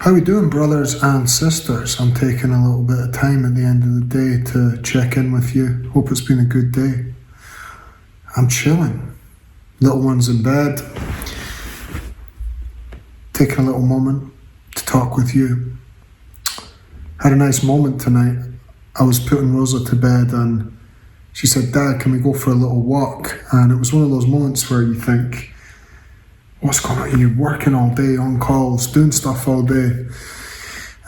How we doing, brothers and sisters? I'm taking a little bit of time at the end of the day to check in with you. Hope it's been a good day. I'm chilling. Little one's in bed. Taking a little moment to talk with you. Had a nice moment tonight. I was putting Rosa to bed and she said, "Dad, can we go for a little walk?" And it was one of those moments where you think, what's going on? You're working all day, on calls, doing stuff all day.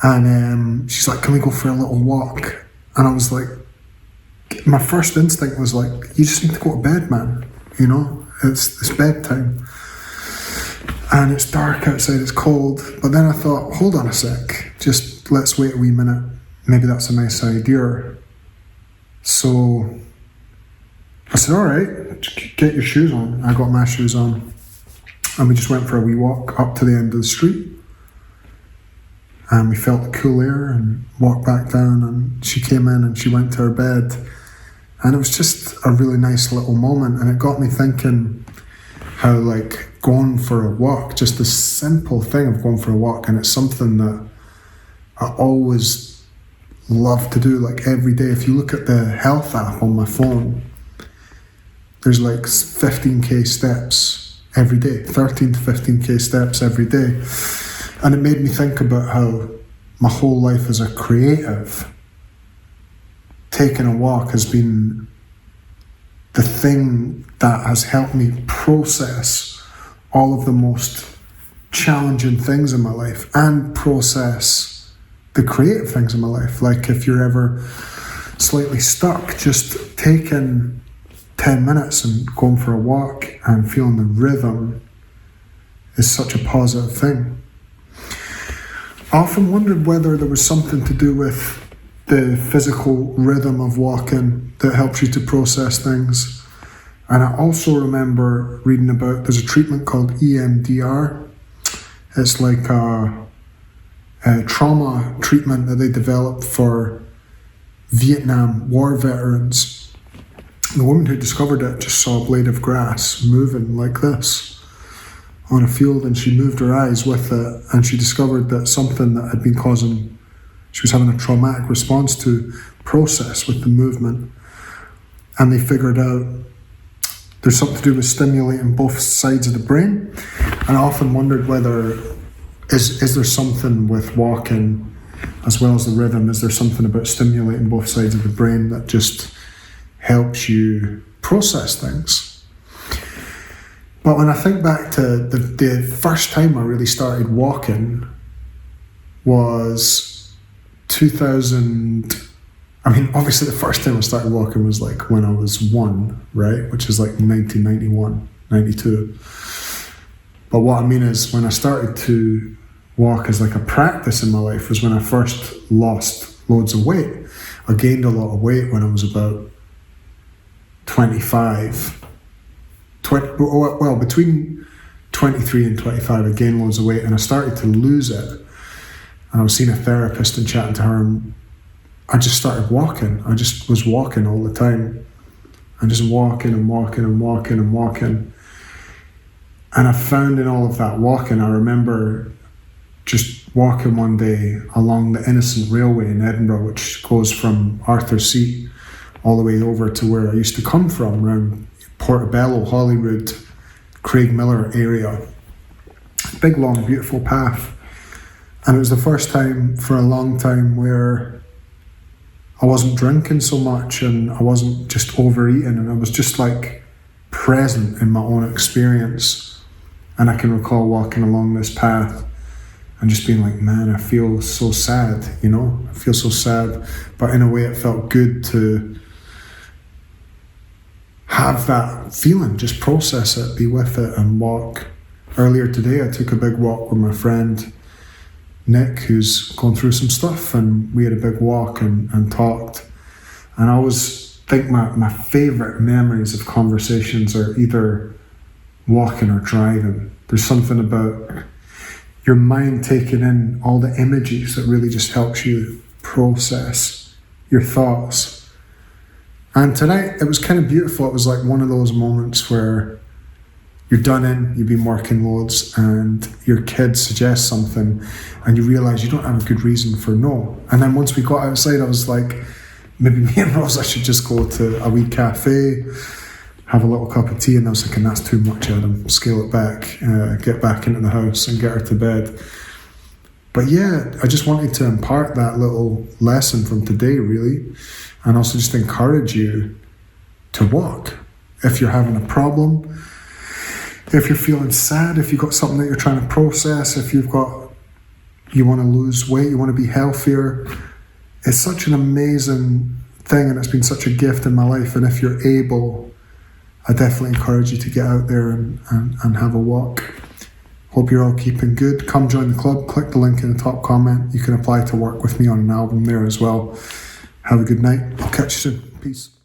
And she's like, "Can we go for a little walk?" And I was like, my first instinct was like, you just need to go to bed, man. You know, it's bedtime. And it's dark outside, it's cold. But then I thought, hold on a sec, just let's wait a wee minute. Maybe that's a nice idea. So I said, all right, get your shoes on. I got my shoes on. And we just went for a wee walk up to the end of the street. And we felt the cool air and walked back down, and she came in and she went to her bed. And it was just a really nice little moment, and it got me thinking how like going for a walk, just the simple thing of going for a walk, and it's something that I always love to do, like every day. If you look at the health app on my phone, there's like 15k steps every day, 13 to 15k steps every day. And it made me think about how my whole life as a creative, taking a walk has been the thing that has helped me process all of the most challenging things in my life and process the creative things in my life. Like if you're ever slightly stuck, just taking 10 minutes and going for a walk and feeling the rhythm is such a positive thing. I often wondered whether there was something to do with the physical rhythm of walking that helps you to process things. And I also remember reading about, there's a treatment called EMDR. It's like a trauma treatment that they developed for Vietnam War veterans. The woman who discovered it just saw a blade of grass moving like this on a field, and she moved her eyes with it, and she discovered that something that had been causing, she was having a traumatic response to, process with the movement. And they figured out there's something to do with stimulating both sides of the brain. And I often wondered whether, is there something with walking as well as the rhythm? Is there something about stimulating both sides of the brain that just helps you process things? But when I think back to the first time I really started walking was 2000. I mean, obviously the first time I started walking was like when I was 1, right? Which is like 1991, 92. But what I mean is when I started to walk as like a practice in my life was when I first lost loads of weight. I gained a lot of weight when I was about between 23 and 25, I gained loads of weight, and I started to lose it. And I was seeing a therapist and chatting to her, and I just started walking. I just was walking all the time. And just walking and walking and walking and walking. And I found in all of that walking, I remember just walking one day along the Innocent Railway in Edinburgh, which goes from Arthur's Seat all the way over to where I used to come from, around Portobello, Holyrood, Craigmillar area. Big, long, beautiful path. And it was the first time for a long time where I wasn't drinking so much and I wasn't just overeating, and I was just like present in my own experience. And I can recall walking along this path and just being like, man, I feel so sad, you know? I feel so sad. But in a way it felt good to have that feeling, just process it, be with it and walk. Earlier today I took a big walk with my friend Nick, who's going through some stuff, and we had a big walk and talked. And I always think my favourite memories of conversations are either walking or driving. There's something about your mind taking in all the images that really just helps you process your thoughts. And tonight, it was kind of beautiful. It was like one of those moments where you're done in, you've been working loads, and your kids suggest something, and you realise you don't have a good reason for no. And then once we got outside, I was like, maybe me and Rosa should just go to a wee cafe, have a little cup of tea, and I was thinking, that's too much, Adam. Scale it back, get back into the house and get her to bed. But yeah, I just wanted to impart that little lesson from today, really, and also just encourage you to walk. If you're having a problem, if you're feeling sad, if you've got something that you're trying to process, if you want to lose weight, you want to be healthier, it's such an amazing thing, and it's been such a gift in my life. And if you're able, I definitely encourage you to get out there and have a walk. Hope you're all keeping good. Come join the club. Click the link in the top comment. You can apply to work with me on an album there as well. Have a good night. I'll catch you soon. Peace.